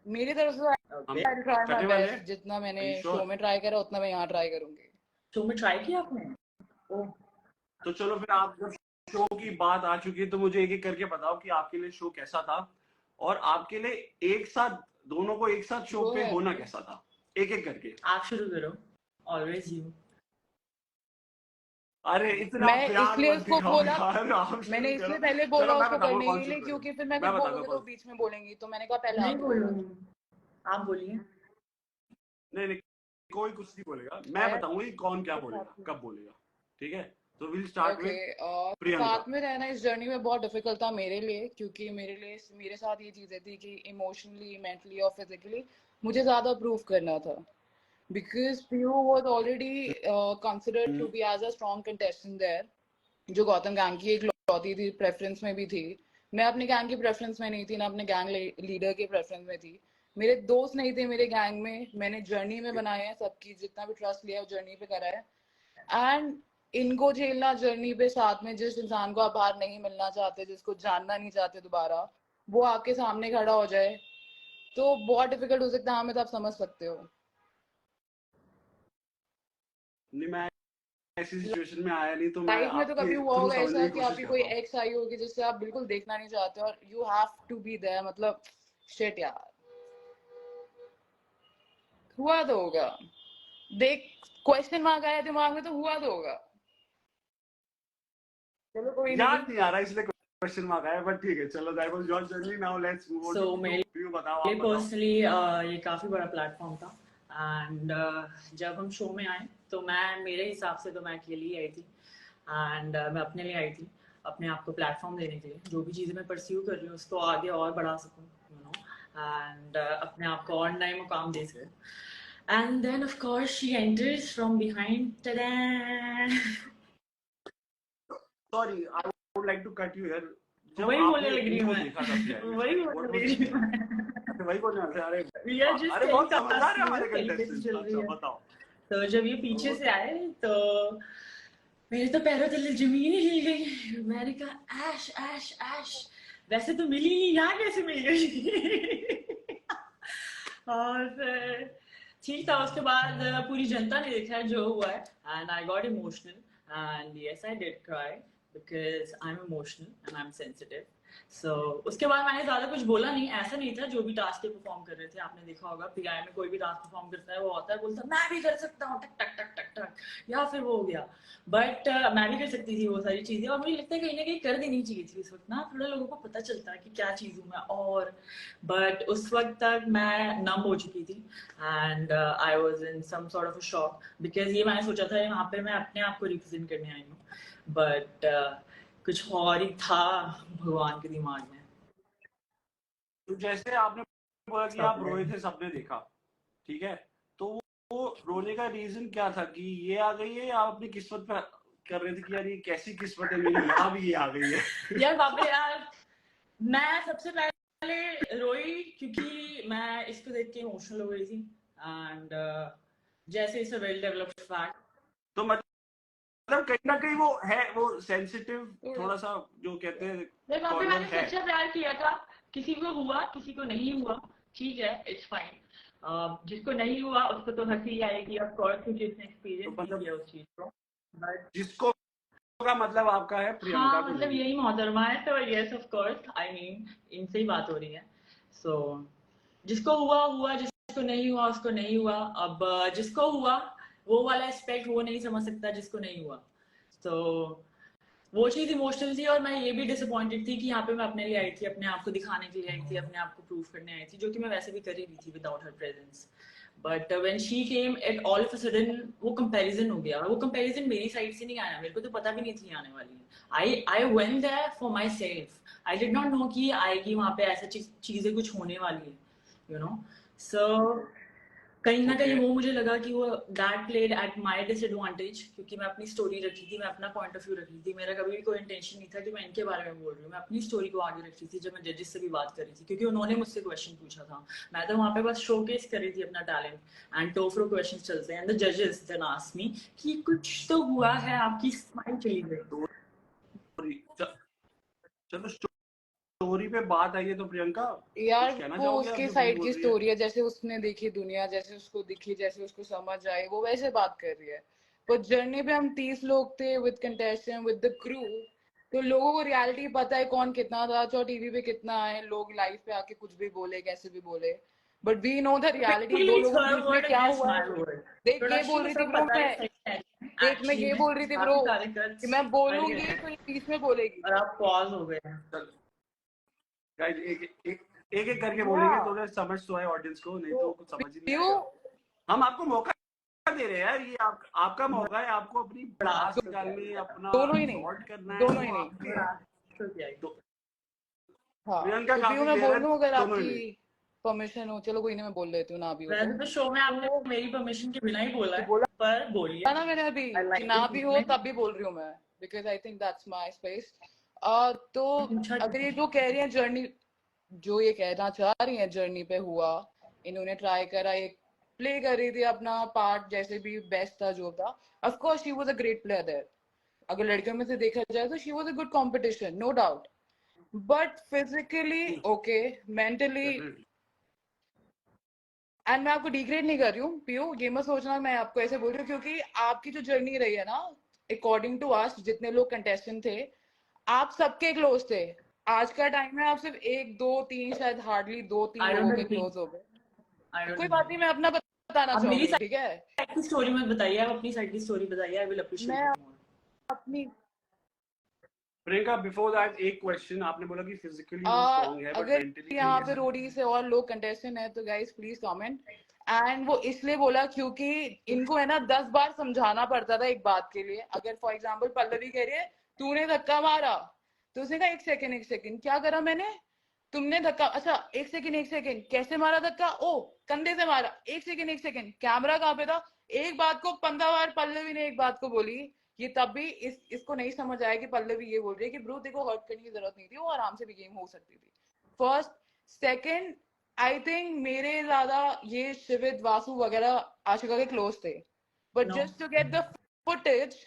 मेरी तरफ से Okay. I'll try my करने वाले best. हैं? जितना मैंने Are you sure? शो में ट्राई करा उतना मैं यहाँ ट्राई करूंगी। शो में ट्राई किया आपने? ओह, तो चलो फिर, आप जब शो की बात आ चुकी है तो मुझे एक एक करके बताओ कि आपके लिए शो कैसा था, और आपके लिए एक साथ दोनों को एक साथ शो पे होना कैसा था, एक एक करके। आप शुरू करो। Always you. अरे इतना मैं प्यार इसलिए मत उसको दिखाओ बोला, यार, आप मैंने शुरू इसलिए करो। पहले बोला चलो मैं उसको बताऊंगा करने कौन के लिए शुरू क्योंकि करूं। फिर मैं मैं कुछ बताता बोलूंगी हूं तो बीच में बोलेंगी, तो मैंने कहा पहले नहीं आप बोलूंगी, आप बोलिए। नहीं नहीं, कोई कुछ नहीं बोलेगा, मैं बताऊंगा कि कौन क्या बोलेगा, कब बोलेगा, ठीक है। तो will start okay. With Priyanka. साथ में रहना इस जर्नी में बहुत डिफिकल्ट था मेरे लिए, क्योंकि मेरे साथ ये चीजें थी कि इमोशनली, मेंटली और फिजिकली मुझे ज्यादा प्रूव करना था, because Piyu was already considered to be as a strong contestant there, जो गौतम गैंग की एक लौती थी, प्रेफरेंस में भी थी। मैं अपने गैंग की प्रेफरेंस में नहीं थी ना अपने गैंग लीडर के प्रेफरेंस में थी। मेरे दोस्त नहीं थे मेरे गैंग में, मैंने जर्नी में बनाए हैं, सबकी जितना भी ट्रस्ट लिया है जर्नी पे करा है। एंड इनको झेलना जर्नी पे साथ में, जिस इंसान को आप बाहर नहीं मिलना चाहते, जिसको जानना नहीं चाहते दोबारा, वो आपके सामने खड़ा हो जाए तो बहुत डिफिकल्ट हो सकता है। हमें तो आप समझ सकते हो। नहीं, मैं ऐसी सिचुएशन में आया नहीं, तो मैं लाइफ में तो आपके कभी हुआ थ्रू होगा समझने ऐसा की कि कोशिश आपकी कर कोई रहा हूँ। एक्स आई होगी जिससे आप बिल्कुल देखना नहीं चाहते और you have to be there, मतलब शिट यार, हुआ तो होगा। देख, क्वेश्चन मार्क आया दिमाग में तो हुआ तो होगा। चलो कोई नहीं। याद नहीं आ रहा इसलिए क्वेश्चन मार्क आया, बट ठीक है, चलो that was your journey, now let's move on So, to मेरे व्यू। बताओ, आप लिए बताओ। पर्सनली ये काफ़ी बड़ा प्लेटफॉर्म था। एंड जब हम शो में आए तो मैं, मेरे हिसाब से तो मैं अकेली ही आई थी। एंड मैं अपने लिए आई थी, अपने आप को प्लेटफॉर्म देने के लिए, जो भी चीज़ें मैं परस्यू कर रही हूँ उसको आगे और बढ़ा सकूँ, यू नो, एंड अपने आप को और नए मुकाम दे सकूँ। And then of course she enters from behind. Sorry, I would like to cut you here. जब वही बोलने आपने लग रही हूँ इनको मैं, देखा था PI वही में, बोलने व्हाट लग वाज रही योर हूँ फीलिंग? मैं। अच्छा, वही बोलने वाले थे। अरे We are just अरे बहुत telling समझदार है us, हमारे पहले कैसे कंटेस्टेंट्स। चल रही अच्छा है। बताओ। तो जब ये पीछे से आए तो मेरे तो पैरों तले जमीन ही हिल गई। मैंने कहा ऐश ऐश ऐश, वैसे तो मिली नहीं, यहाँ कैसे मिल गई? और फिर ठीक था। उसके बाद पूरी जनता ने देखा है जो हुआ है, and I got emotional, and yes I did cry because I am emotional and I am sensitive. So उसके बाद मैंने ज्यादा कुछ बोला नहीं। ऐसा नहीं था, जो भी टास्क के परफॉर्म कर रहे थे, आपने देखा होगा पीआई में कोई भी टास्क परफॉर्म करता है वो होता है बोलता है मैं भी कर सकता हूँ, टक टक टक टक टक, या फिर वो हो गया। बट मैं भी कर सकती थी वो सारी चीजें, और मुझे लगता है कहीं ना कहीं कर देनी चाहिए थी उस वक्त ना, थोड़ा लोगों को पता चलता है कि क्या चीज हूँ मैं। और बट उस वक्त तक मैं नम हो चुकी थी, and I was in some sort of a shock, because ये मैंने सोचा था यहाँ पे मैं अपने आप को रिप्रेजेंट करने आई हूँ, बट कुछ और ही था भगवान के दिमाग में। तो जैसे आपने बोला कि आप रोए थे, सबने देखा, ठीक है, तो वो रोने का रीजन क्या था? कि ये आ गई है, या आप अपनी किस्मत पे कर रहे थे कि यार ये कैसी किस्मत है मेरी, यहाँ भी ये आ गई है? यार बाप रे यार, मैं सबसे पहले रोई क्योंकि मैं इसको देख के इमोशनल हो गई थी, एंड जैसे it's a well developed fact. तो मतलब कहीं ना कहीं वो है, वो सेंसिटिव थोड़ा सा, जो कहते हैं वहाँ पे कॉर्नर मैंने है। सच्चा प्यार किया था, किसी को हुआ किसी को नहीं हुआ, ठीक है, इट्स फाइन। जिसको नहीं हुआ उसको तो हंसी आएगी ऑफ कोर्स, क्योंकि उसने एक्सपीरियंस तो मतलब किया उस चीज को। बट जिसको का मतलब आपका है प्रियंका हाँ, को मतलब नहीं। यही मोहतरमा है, तो yes of course, I mean इनसे ही बात हो रही है। सो जिसको हुआ हुआ, जिसको नहीं हुआ उसको नहीं हुआ। अब जिसको हुआ वो वाला एस्पेक्ट वो नहीं समझ सकता जिसको नहीं हुआ, तो वो चीज इमोशनल थी। और मैं ये भी डिसअपॉइंटेड थी कि यहाँ पे मैं अपने लिए आई थी, अपने आप को दिखाने के लिए आई थी, अपने आप को प्रूव करने आई थी, जो कि मैं वैसे भी कर ही रही थी without her presence. But when she came at all of a sudden वो कंपैरिजन हो गया, और वो कंपैरिजन मेरी साइड से नहीं आया, मेरे को तो पता भी नहीं थी आने वाली है। I went there for myself, I did not know कि आएगी वहाँ पे ऐसा चीजें कुछ होने वाली है, यू नो। सो कहीं ना कहीं वो मुझे लगा कि वो that played at my disadvantage, क्योंकि मैं अपनी स्टोरी रखी थी, मैं अपना पॉइंट ऑफ व्यू रखी थी। मेरा कभी भी कोई इंटेंशन नहीं था कि मैं इनके बारे में बोल रही हूँ, मैं अपनी स्टोरी को आगे रखी थी। जब मैं जजेस से भी बात कर रही थी, क्योंकि उन्होंने मुझसे क्वेश्चन पूछा था, मैं तो वहाँ पे बस शोकेस कर रही थी अपना टैलेंट, एंड टोफ्रो क्वेश्चन चलते हैं, एंड द जजेस देन आस्क्ड मी कि कुछ तो हुआ है, आपकी स्माइल चली गई। चलो स्टोरी पे बात आई है तो प्रियंका यार कुछ कहना वो चाहोगे आप उसके जो बी साइड बोल की रही है? स्टोरी है, जैसे उसने देखी दुनिया, जैसे उसको दिखी, जैसे उसको समझ आई, वो वैसे बात कर रही है। पर जर्नी पे हम 30 लोग थे with contestant with the crew, तो लोगों को रियलिटी पता है कौन कितना था, जो टीवी पे कितना है, लोग लाइव पे आके कुछ भी बोले, कैसे भी बोले, but we know the reality though Basically, it's लोगों के her बीच में word क्या against हुआ my है। word. देख ये प्रोडक्शन बोल को रही थी सब ब्रो, पता है मैं सही है देख मैं एक्चुअली ये में बोल रही थी ब्रो बाकी कि कार्यकर्ता मैं खड़ी बोलूंगी है तो ये बीच में बोलेगी। और आप पॉज हो गए हैं। गाइस एक एक करके या बोलेंगे तो समझ तो आए ऑडियंस को, नहीं तो तो कुछ समझ ही नहीं पीयू, आएगा। हम आपको मौका दे रहे हैं यार, ये आपका मौका है, आपको अपनी बड़ा भड़ास निकालनी है, अपना दोनों ही नहीं, सॉर्ट करना है, दोनों वो ही नहीं। आपकी बड़ा तो क्या है। तो हाँ प्रियंका तो पीयू काफी मैं क्लियर बोल है, लूँ अगर दोनों ही आपकी नहीं। परमिशन हो, चलो कोई नहीं मैं बोल लेती हूँ, ना भी हो वैसे तो शो में आपने तो मेरी परमिशन के बिना ही बोला तो है, बोला पर बोलिए। ना मैंने अभी आई कि लाइक ना दिस भी हो मूवमेंट। तब भी बोल रही हूँ मैं, because I think that's my space. तो पूछा अगर ये जो कह रही है जर्नी, जो ये कहना चाह रही है जर्नी पे हुआ, इन्होंने ट्राई करा, एक प्ले कर रही थी अपना पार्ट, जैसे भी बेस्ट था जो था, of course she was a great player there, अगर लड़कियों में से देखा जाए तो she was a good competition, no doubt, but physically okay, mentally, definitely and मैं आपको डिग्रेड नहीं कर रही हूँ पीयू, ये मत सोचना मैं आपको ऐसे बोल रही हूँ, क्योंकि आपकी जो जर्नी रही है ना, अकॉर्डिंग टू अस जितने लोग कंटेस्टेंट थे, आप सबके क्लोज थे। आज का टाइम है आप सिर्फ एक दो तीन, शायद हार्डली दो तीन आई लोगों डोंट के एग्री, क्लोज हो गए। आई डोंट कोई बात नहीं, एग्री। मैं अपना बताना अब मेरी चाहूंगी, ठीक है। साइड की स्टोरी मत बताइए, आप अपनी साइड की स्टोरी बताइए, आई विल अप्रिशिएट मैं इट मोर। अपनी प्रियंका बिफोर दैट एक क्वेश्चन, आपने बोला कि फिजिकली वो स्ट्रांग है बट अगर मेंटली यहाँ वीक पे है। रोडी से और लोग कंटेस्टेंट है तो गाइस प्लीज कमेंट। एंड वो इसलिए बोला क्योंकि इनको है ना 10 बार समझाना पड़ता था एक बात के लिए। अगर फॉर एग्जांपल पल्लवी कह रही है तूने धक्का मारा, तो उसने कहा एक सेकंड क्या करा मैंने, तुमने धक्का, अच्छा एक सेकंड कैसे मारा धक्का, ओ कंधे से मारा, एक सेकंड कैमरा कहाँ पे था, एक बात को 15 बार पल्लवी ने एक बात को बोली। ये तब भी इसको नहीं समझ आया कि पल्लवी ये बोल रही है कि ब्रो देखो हर्ट करने की जरूरत नहीं थी, वो आराम से भी गेम हो सकती थी। फर्स्ट, सेकंड, आई थिंक मेरे ज्यादा ये शिवित वासु वगैरह आशिका के क्लोज थे, but no just to get the footage,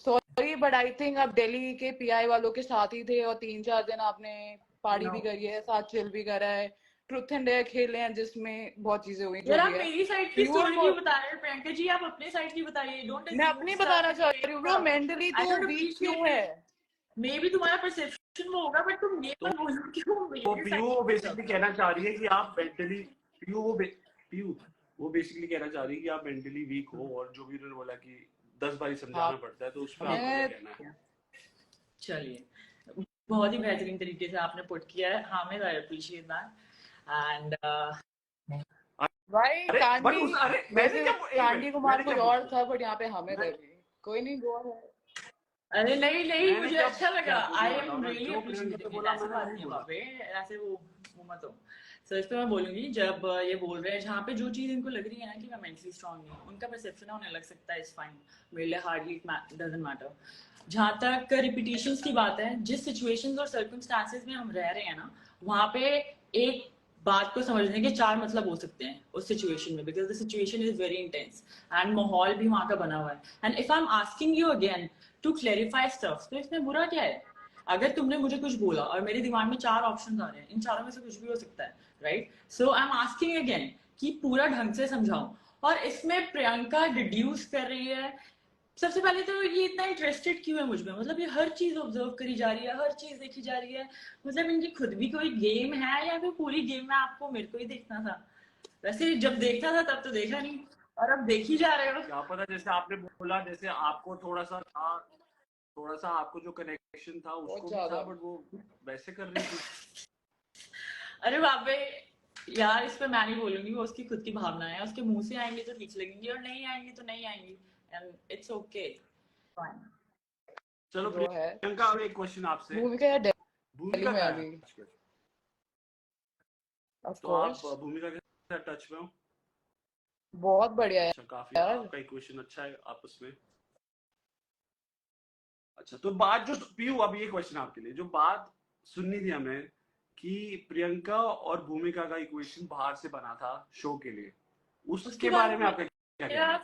sorry but I think आप दिल्ली के पीआई वालों के साथ ही थे, और 3-4 दिन आपने पार्टी नो भी करी है, साथ चिल भी करा है, ट्रुथ एंड डेयर खेले हैं जिसमें बहुत चीजें हुई यार जो आप भी है। मेरी साइड की प्योर स्टोरी क्यों बता रहे हैं प्रियंका जी, आप अपने साइड की बताइए, डोंट मैं अज्यूम अपनी स्टफ बताना एंड चाह मेक रही हूँ it bro, up. Mentally I तू डोंट वीक क्यों अप्रिशिएट है। इट, मे बी तुम्हारा परसेप्शन वो होगा, बट तुम ये तो मत बोलो क्यों वो मेरे पीयू साइड वो की बेसिकली तरफ। कहना चाह रही है कि आप मेंटली पीयू वो बेसिकली कहना चाह रही है कि आप मेंटली वीक हो, और जो भी उन्होंने बोला कि 10 बार ही हाँ समझाना पड़ता है, तो उस पर आपका क्या मैं कहना है? चलिए, बहुत ही बेहतरीन तरीके से आपने पुट किया है, Hamid, I appreciate that. And भाई अरे बट कांडी, उस अरे मैंने वैसे क्या एक कांडी मिनट कुमार मैंने कोई क्या और बोला? था, बट यहाँ पे हामिद मैं है भी, कोई नहीं गो है। अरे नहीं नहीं, मैंने मुझे क्या अच्छा लगा, क्या बोला आई बताओ एम ना, रियली जो प्रियंका ने अप्रिशिएटिंग इट, बोला ऐसी मैंने बात वही नहीं है बोला। बाबे, ऐसे वो मत हो। सो इस पे मैं बोलूंगी, जब ये बोल रहे हैं जहाँ पे जो चीज इनको लग रही है ना कि मैं मेंटली स्ट्रांग नहीं हूँ, उनका परसेप्शन है, उन्हें लग सकता है इट्स फाइन, मेरे लिए हार्डली डजंट मैटर। जहाँ तक रिपीटिशंस की बात है, जिस सिचुएशंस और सर्कमस्टांसेस में हम रह रहे हैं ना, वहाँ पे एक बात को समझने के चार मतलब हो सकते हैं उस सिचुएशन में, because the situation is very intense and माहौल भी वहाँ का बना हुआ है। And if I am asking you again to clarify stuff, तो इसमें बुरा क्या है? अगर तुमने मुझे कुछ बोला और मेरे दिमाग में चार ऑप्शन आ रहे हैं, इन चारों में से कुछ भी हो सकता है, right? So I am asking again कि पूरा ढंग से समझाओ। और इसमें प्रियंका डिड्यूस कर रही है, सबसे पहले तो ये इतना इंटरेस्टेड क्यों है मुझ में, मतलब ये हर चीज ऑब्जर्व करी जा रही है, हर चीज देखी जा रही है, मतलब इनकी खुद भी कोई गेम है या फिर पूरी गेम में आपको मेरे को ही देखना था? वैसे जब देखना था तब तो देखा नहीं, और अब देख ही जा रहे हो। क्या पता, जैसे आपने बोला, जैसे आपको थोड़ा सा था, थोड़ा सा आपको जो कनेक्शन था बहुत उसको भी ज्यादा। था, बट वो वैसे कर रही थी। अरे बाबे यार, इस पे मैं नहीं बोलूंगी, वो उसकी खुद की भावना है, उसके मुंह से आएंगी तो ठीक लगेंगी और नहीं आएंगी तो नहीं आएंगी, एंड इट्स ओके, फाइन। चलो जो है प्रियंका, अब एक क्वेश्चन आपसे। भूमिका या दिल्ली भूमिका में क्या है अभी, आजकल? ऑफ तो आप कोर्स भूमिका के साथ टच में हो? बहुत बढ़िया है अच्छा, काफी यार। आपका इक्वेशन अच्छा है आपस में। अच्छा, तो बात जो पीयू, अब ये क्वेश्चन आपके लिए, जो बात सुननी थी हमें कि प्रियंका और भूमिका का इक्वेशन बाहर से बना था शो के लिए, उसके उसके बारे बारे में में आपका क्या कहना मेरा है?